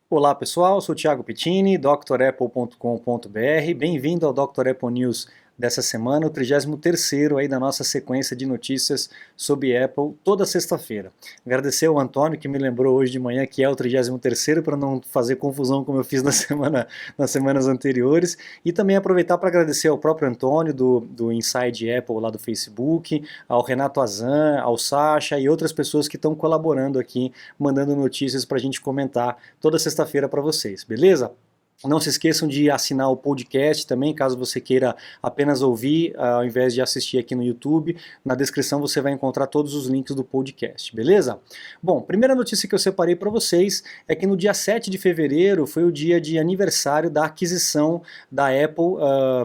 Olá pessoal, sou o Thiago Pittini, drapple.com.br. Bem-vindo ao Dr. Apple News dessa semana, o 33º aí da nossa sequência de notícias sobre Apple toda sexta-feira. Agradecer ao Antônio que me lembrou hoje de manhã que é o 33º para não fazer confusão como eu fiz nas semanas anteriores, e também aproveitar para agradecer ao próprio Antônio do Inside Apple lá do Facebook, ao Renato Azan, ao Sacha e outras pessoas que estão colaborando aqui, mandando notícias para a gente comentar toda sexta-feira para vocês, beleza? Não se esqueçam de assinar o podcast também, caso você queira apenas ouvir, ao invés de assistir aqui no YouTube. Na descrição você vai encontrar todos os links do podcast, beleza? Bom, primeira notícia que eu separei para vocês é que no dia 7 de fevereiro foi o dia de aniversário da aquisição da Apple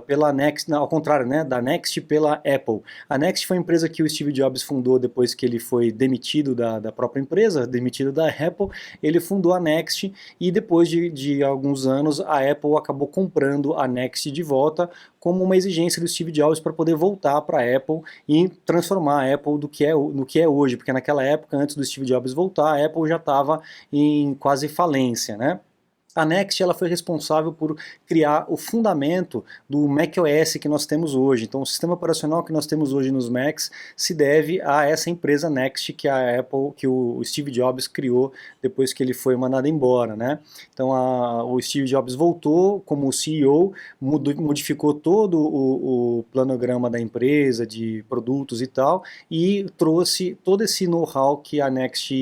pela Next, ao contrário, né, da Next pela Apple. A Next foi a empresa que o Steve Jobs fundou depois que ele foi demitido da própria empresa, demitido da Apple. Ele fundou a Next e depois de alguns anos a Apple acabou comprando a Next de volta como uma exigência do Steve Jobs para poder voltar para a Apple e transformar a Apple no que é hoje, porque naquela época, antes do Steve Jobs voltar, a Apple já estava em quase falência, né? A Next ela foi responsável por criar o fundamento do macOS que nós temos hoje. Então, o sistema operacional que nós temos hoje nos Macs se deve a essa empresa Next que a Apple, que o Steve Jobs criou depois que ele foi mandado embora, né? Então, o Steve Jobs voltou como CEO, modificou todo o planograma da empresa, de produtos e tal, e trouxe todo esse know-how que a Next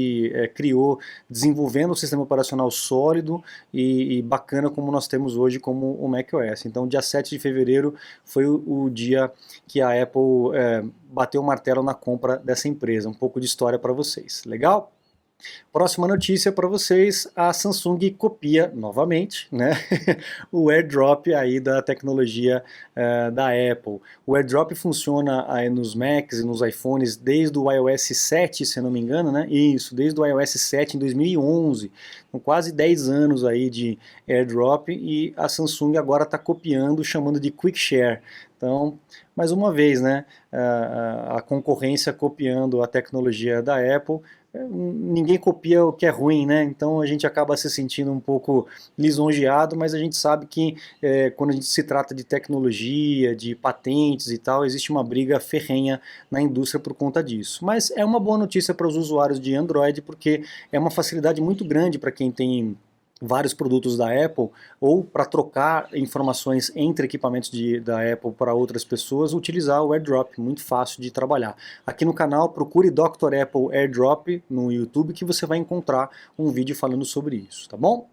criou, desenvolvendo um sistema operacional sólido e bacana como nós temos hoje como o macOS. Então, dia 7 de fevereiro foi o dia que a Apple bateu o martelo na compra dessa empresa. Um pouco de história para vocês. Legal? Próxima notícia para vocês, a Samsung copia novamente, né, o AirDrop aí da tecnologia da Apple. O AirDrop funciona aí nos Macs e nos iPhones desde o iOS 7, se não me engano, né? Isso, desde o iOS 7 em 2011. Então, quase 10 anos aí de AirDrop e a Samsung agora está copiando, chamando de Quick Share. Então, mais uma vez, né, a concorrência copiando a tecnologia da Apple. Ninguém copia o que é ruim, né? Então a gente acaba se sentindo um pouco lisonjeado, mas a gente sabe que quando a gente se trata de tecnologia, de patentes e tal, existe uma briga ferrenha na indústria por conta disso. Mas é uma boa notícia para os usuários de Android, porque é uma facilidade muito grande para quem tem vários produtos da Apple, ou para trocar informações entre equipamentos da Apple para outras pessoas, utilizar o AirDrop, muito fácil de trabalhar. Aqui no canal, procure Dr. Apple AirDrop no YouTube que você vai encontrar um vídeo falando sobre isso, tá bom?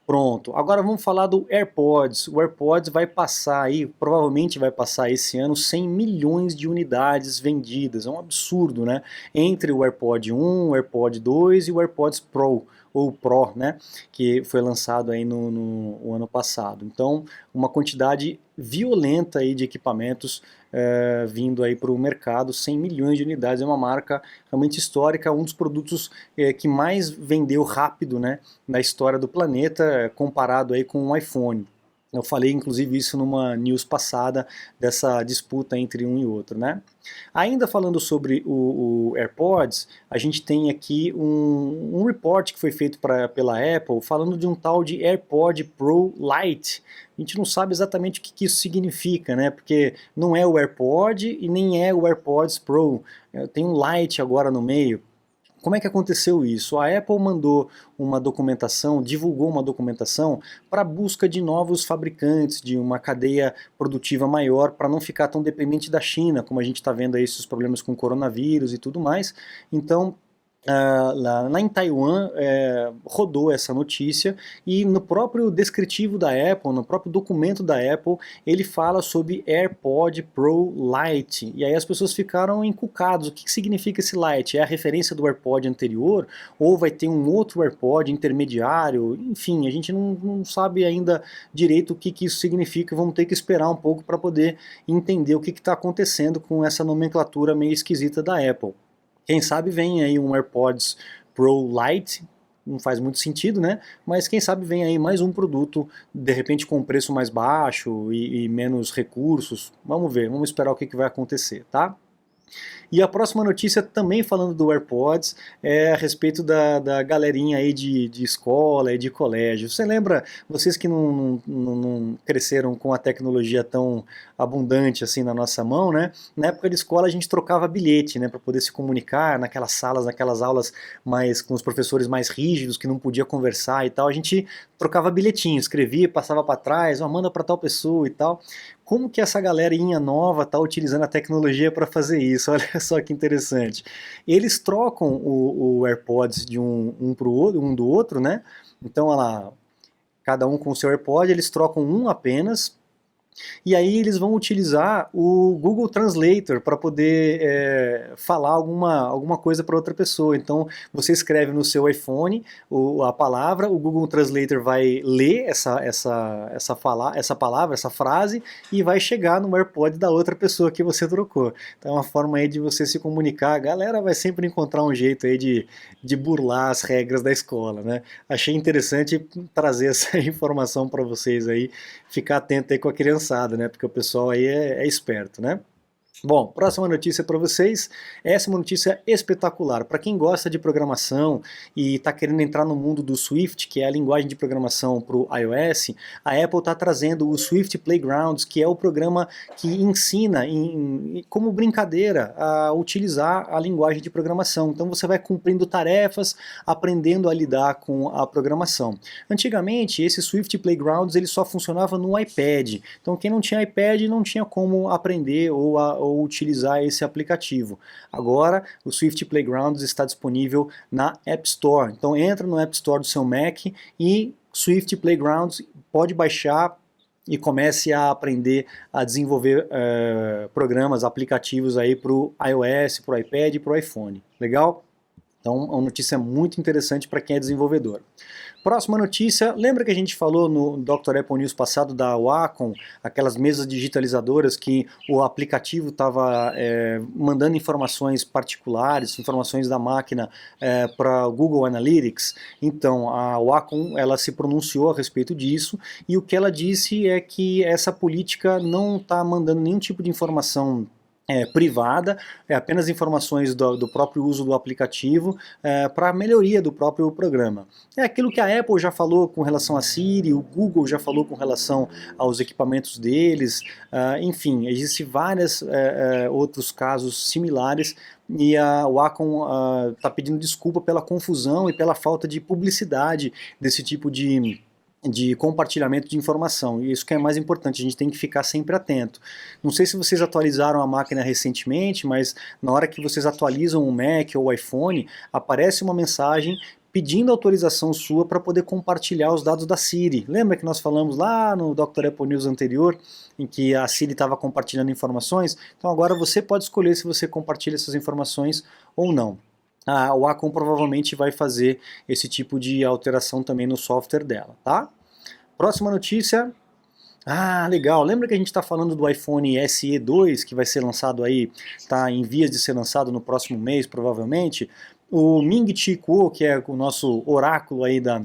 Pronto, agora vamos falar do AirPods. O AirPods vai passar aí, provavelmente vai passar esse ano 100 milhões de unidades vendidas. É um absurdo, né? Entre o AirPod 1, o AirPod 2 e o AirPods Pro, ou Pro, né? Que foi lançado aí no ano passado. Então, uma quantidade violenta aí de equipamentos vindo aí para o mercado, 100 milhões de unidades, é uma marca realmente histórica, um dos produtos que mais vendeu rápido, né, na história do planeta, comparado aí com o iPhone. Eu falei inclusive isso numa news passada dessa disputa entre um e outro, né? Ainda falando sobre o AirPods, a gente tem aqui um report que foi feito pela Apple falando de um tal de AirPod Pro Lite. A gente não sabe exatamente o que isso significa, né? Porque não é o AirPod e nem é o AirPods Pro. Tem um Lite agora no meio. Como é que aconteceu isso? A Apple mandou uma documentação, divulgou uma documentação para busca de novos fabricantes, de uma cadeia produtiva maior, para não ficar tão dependente da China, como a gente está vendo aí esses problemas com coronavírus e tudo mais. Então, lá em Taiwan rodou essa notícia e no próprio descritivo da Apple, no próprio documento da Apple, ele fala sobre AirPod Pro Lite. E aí as pessoas ficaram encucadas. O que significa esse Lite? É a referência do AirPod anterior? Ou vai ter um outro AirPod intermediário? Enfim, a gente não sabe ainda direito o que isso significa. Vamos ter que esperar um pouco para poder entender o que está acontecendo com essa nomenclatura meio esquisita da Apple. Quem sabe vem aí um AirPods Pro Lite, não faz muito sentido, né? Mas quem sabe vem aí mais um produto, de repente com preço mais baixo e menos recursos. Vamos ver, vamos esperar o que vai acontecer, tá? E a próxima notícia, também falando do AirPods, é a respeito da galerinha aí de escola e de colégio. Você lembra, vocês que não cresceram com a tecnologia tão abundante assim na nossa mão, né? Na época de escola a gente trocava bilhete, né, para poder se comunicar naquelas salas, naquelas aulas mais com os professores mais rígidos que não podia conversar e tal. A gente trocava bilhetinho, escrevia, passava para trás, oh, manda para tal pessoa e tal. Como que essa galerinha nova está utilizando a tecnologia para fazer isso? Olha só que interessante. Eles trocam o AirPods de um pro outro, um do outro, né? Então, olha lá, cada um com o seu AirPod, eles trocam um apenas, e aí eles vão utilizar o Google Translator para poder falar alguma coisa para outra pessoa. Então você escreve no seu iPhone a palavra, o Google Translator vai ler essa palavra, essa frase, e vai chegar no AirPod da outra pessoa que você trocou. Então é uma forma aí de você se comunicar. A galera vai sempre encontrar um jeito aí de burlar as regras da escola, né? Achei interessante trazer essa informação para vocês aí, ficar atento aí com a criançada, né? Porque o pessoal aí é esperto, né? Bom, próxima notícia para vocês. Essa é uma notícia espetacular. Para quem gosta de programação e está querendo entrar no mundo do Swift, que é a linguagem de programação para o iOS, a Apple está trazendo o Swift Playgrounds, que é o programa que ensina, como brincadeira, a utilizar a linguagem de programação. Então você vai cumprindo tarefas, aprendendo a lidar com a programação. Antigamente, esse Swift Playgrounds ele só funcionava no iPad. Então quem não tinha iPad não tinha como aprender ou utilizar esse aplicativo. Agora, o Swift Playgrounds está disponível na App Store. Então entra no App Store do seu Mac e Swift Playgrounds, pode baixar e comece a aprender a desenvolver programas, aplicativos aí para o iOS, para o iPad e para o iPhone. Legal? Então, é uma notícia muito interessante para quem é desenvolvedor. Próxima notícia, lembra que a gente falou no Dr. Apple News passado da Wacom, aquelas mesas digitalizadoras que o aplicativo estava mandando informações particulares, informações da máquina para o Google Analytics? Então, a Wacom ela se pronunciou a respeito disso, e o que ela disse é que essa política não está mandando nenhum tipo de informação privada, apenas informações do próprio uso do aplicativo para a melhoria do próprio programa. É aquilo que a Apple já falou com relação a Siri, o Google já falou com relação aos equipamentos deles, enfim, existem vários outros casos similares, e a Wacom está pedindo desculpa pela confusão e pela falta de publicidade desse tipo de compartilhamento de informação. E isso que é mais importante, a gente tem que ficar sempre atento. Não sei se vocês atualizaram a máquina recentemente, mas na hora que vocês atualizam o Mac ou o iPhone, aparece uma mensagem pedindo autorização sua para poder compartilhar os dados da Siri. Lembra que nós falamos lá no Dr. Apple News anterior, em que a Siri estava compartilhando informações? Então agora você pode escolher se você compartilha essas informações ou não. A Wacom provavelmente vai fazer esse tipo de alteração também no software dela, tá? Próxima notícia. Ah, legal. Lembra que a gente está falando do iPhone SE 2, que vai ser lançado aí, está em vias de ser lançado no próximo mês, provavelmente? O Ming-Chi Kuo, que é o nosso oráculo aí da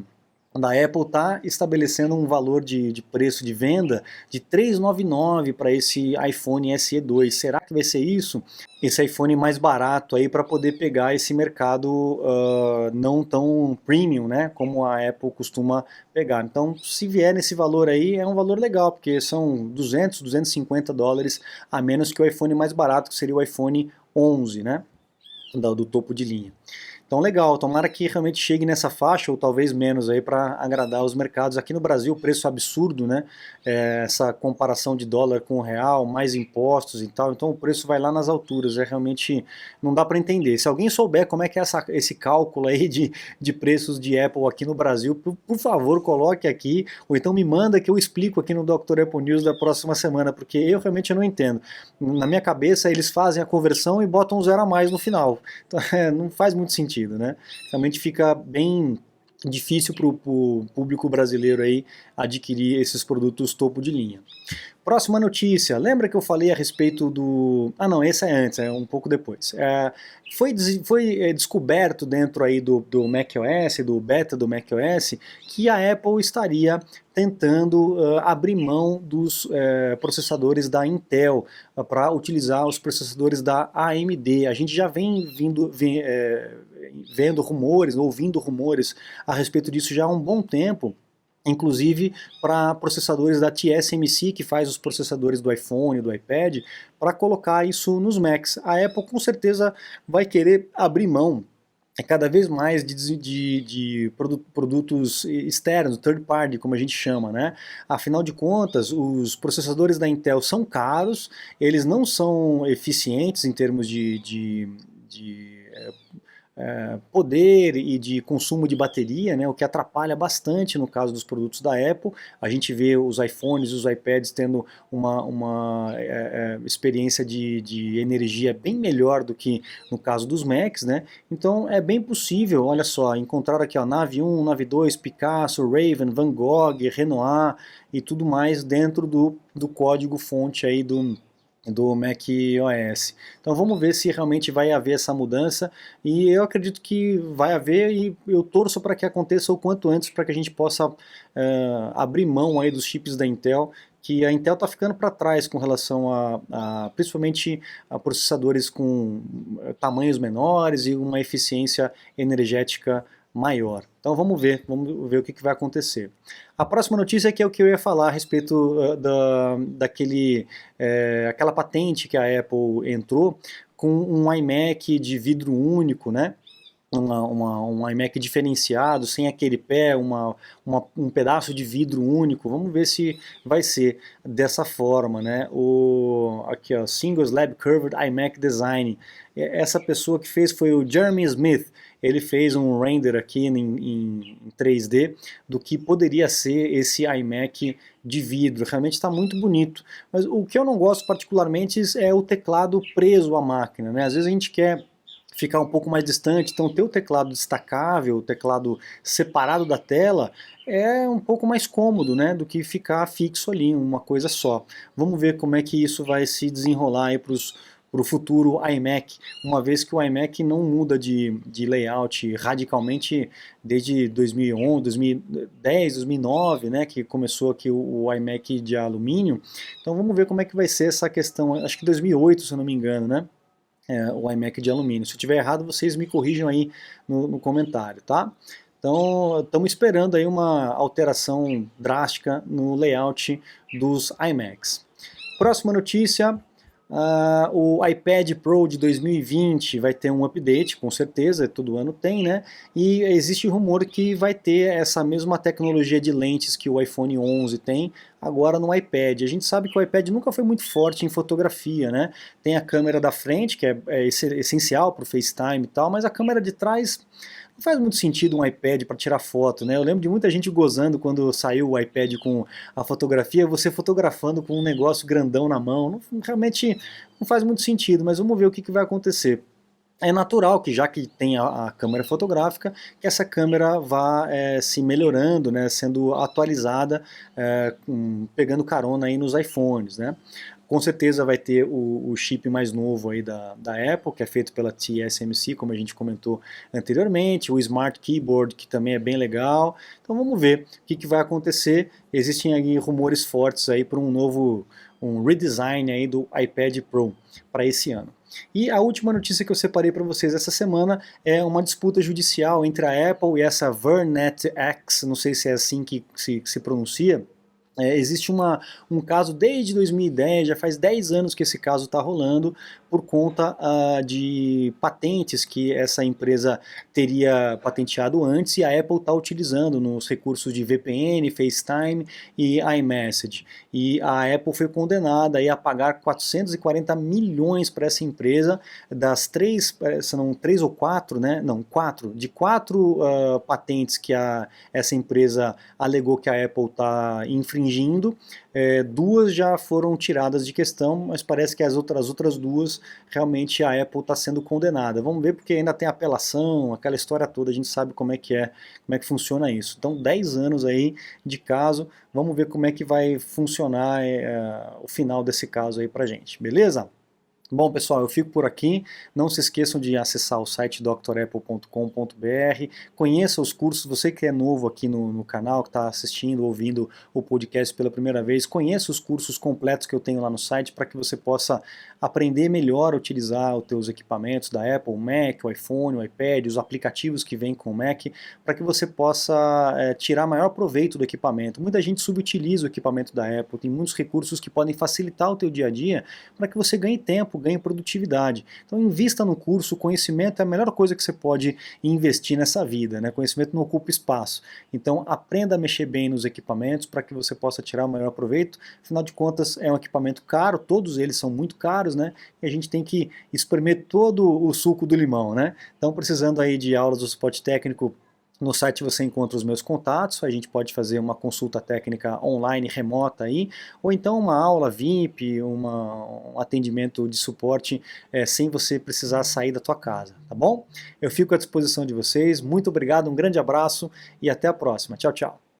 Apple, está estabelecendo um valor de preço de venda de R$ 399 para esse iPhone SE 2. Será que vai ser isso? Esse iPhone mais barato aí para poder pegar esse mercado não tão premium, né, como a Apple costuma pegar. Então, se vier nesse valor aí, é um valor legal, porque são 200, 250 dólares a menos que o iPhone mais barato, que seria o iPhone 11, né, do topo de linha. Então legal, tomara que realmente chegue nessa faixa, ou talvez menos aí, para agradar os mercados. Aqui no Brasil o preço é absurdo, né? Essa comparação de dólar com o real, mais impostos e tal, então o preço vai lá nas alturas, realmente não dá para entender. Se alguém souber como é que é esse cálculo aí de preços de Apple aqui no Brasil, por favor coloque aqui, ou então me manda que eu explico aqui no Dr. Apple News da próxima semana, porque eu realmente não entendo. Na minha cabeça eles fazem a conversão e botam um zero a mais no final, então não faz muito sentido, né? Realmente fica bem difícil para o público brasileiro aí adquirir esses produtos topo de linha. Próxima notícia, lembra que eu falei a respeito do... Ah não, esse é antes, é um pouco depois. Foi descoberto dentro aí do macOS, do beta do macOS, que a Apple estaria tentando abrir mão dos processadores da Intel para utilizar os processadores da AMD. A gente já vendo rumores, ouvindo rumores a respeito disso já há um bom tempo, inclusive para processadores da TSMC, que faz os processadores do iPhone, do iPad, para colocar isso nos Macs. A Apple com certeza vai querer abrir mão cada vez mais de produtos externos, third party, como a gente chama, né? Afinal de contas, os processadores da Intel são caros, eles não são eficientes em termos poder e de consumo de bateria, né, o que atrapalha bastante no caso dos produtos da Apple. A gente vê os iPhones e os iPads tendo uma experiência de energia bem melhor do que no caso dos Macs, né? Então é bem possível, olha só, encontrar aqui ó, Nave 1, Nave 2, Picasso, Raven, Van Gogh, Renoir e tudo mais dentro do código fonte aí do macOS. Então vamos ver se realmente vai haver essa mudança, e eu acredito que vai haver, e eu torço para que aconteça o quanto antes, para que a gente possa abrir mão aí dos chips da Intel, que a Intel está ficando para trás com relação principalmente a processadores com tamanhos menores e uma eficiência energética maior. Então vamos ver o que vai acontecer. A próxima notícia é que é o que eu ia falar a respeito aquela patente que a Apple entrou com um iMac de vidro único, né? Um iMac diferenciado, sem aquele pé, um pedaço de vidro único. Vamos ver se vai ser dessa forma, né? Aqui ó, Single Slab Curved iMac Design. Essa pessoa que fez foi o Jeremy Smith. Ele fez um render aqui em 3D do que poderia ser esse iMac de vidro. Realmente está muito bonito. Mas o que eu não gosto particularmente é o teclado preso à máquina, né? Às vezes a gente quer ficar um pouco mais distante, então ter o teclado destacável, o teclado separado da tela, é um pouco mais cômodo, né, do que ficar fixo ali, uma coisa só. Vamos ver como é que isso vai se desenrolar aí para o futuro iMac, uma vez que o iMac não muda de layout radicalmente desde 2011, 2010, 2009, né, que começou aqui o iMac de alumínio. Então vamos ver como é que vai ser essa questão, acho que 2008, se eu não me engano, né? O iMac de alumínio. Se eu estiver errado, vocês me corrijam aí no comentário, tá? Então, estamos esperando aí uma alteração drástica no layout dos iMacs. Próxima notícia, o iPad Pro de 2020 vai ter um update, com certeza, todo ano tem, né? E existe rumor que vai ter essa mesma tecnologia de lentes que o iPhone 11 tem, agora no iPad. A gente sabe que o iPad nunca foi muito forte em fotografia, né? Tem a câmera da frente, que é essencial para o FaceTime e tal, mas a câmera de trás não faz muito sentido um iPad para tirar foto, né? Eu lembro de muita gente gozando quando saiu o iPad com a fotografia, você fotografando com um negócio grandão na mão. Realmente não faz muito sentido, mas vamos ver o que vai acontecer. É natural que, já que tem a câmera fotográfica, que essa câmera vá se melhorando, né, sendo atualizada, pegando carona aí nos iPhones, né? Com certeza vai ter o chip mais novo aí da Apple, que é feito pela TSMC, como a gente comentou anteriormente, o Smart Keyboard, que também é bem legal. Então vamos ver o que vai acontecer. Existem aí rumores fortes aí para um redesign aí do iPad Pro para esse ano. E a última notícia que eu separei para vocês essa semana é uma disputa judicial entre a Apple e essa Vernet X, não sei se é assim que se pronuncia. Existe um caso desde 2010, já faz 10 anos que esse caso está rolando, por conta de patentes que essa empresa teria patenteado antes e a Apple está utilizando nos recursos de VPN, FaceTime e iMessage. E a Apple foi condenada aí a pagar 440 milhões para essa empresa, das são três ou quatro, né? Não, quatro patentes que essa empresa alegou que a Apple está infringindo. infringindo, 2 já foram tiradas de questão, mas parece que as outras 2 realmente a Apple está sendo condenada. Vamos ver porque ainda tem apelação, aquela história toda, a gente sabe como é que funciona isso. Então 10 anos aí de caso, vamos ver como é que vai funcionar o final desse caso aí pra gente, beleza? Bom, pessoal, eu fico por aqui. Não se esqueçam de acessar o site drapple.com.br. Conheça os cursos. Você que é novo aqui no canal, que está assistindo, ouvindo o podcast pela primeira vez, conheça os cursos completos que eu tenho lá no site para que você possa aprender melhor a utilizar os teus equipamentos da Apple, o Mac, o iPhone, o iPad, os aplicativos que vêm com o Mac, para que você possa tirar maior proveito do equipamento. Muita gente subutiliza o equipamento da Apple, tem muitos recursos que podem facilitar o teu dia a dia para que você ganhe tempo, ganhe produtividade. Então invista no curso, o conhecimento é a melhor coisa que você pode investir nessa vida, né? Conhecimento não ocupa espaço. Então aprenda a mexer bem nos equipamentos para que você possa tirar o maior proveito. Afinal de contas é um equipamento caro, todos eles são muito caros, né? E a gente tem que espremer todo o suco do limão, né? Então precisando aí de aulas do suporte técnico, no site você encontra os meus contatos, a gente pode fazer uma consulta técnica online, remota aí, ou então uma aula VIP, um atendimento de suporte sem você precisar sair da tua casa, tá bom? Eu fico à disposição de vocês, muito obrigado, um grande abraço e até a próxima. Tchau, tchau.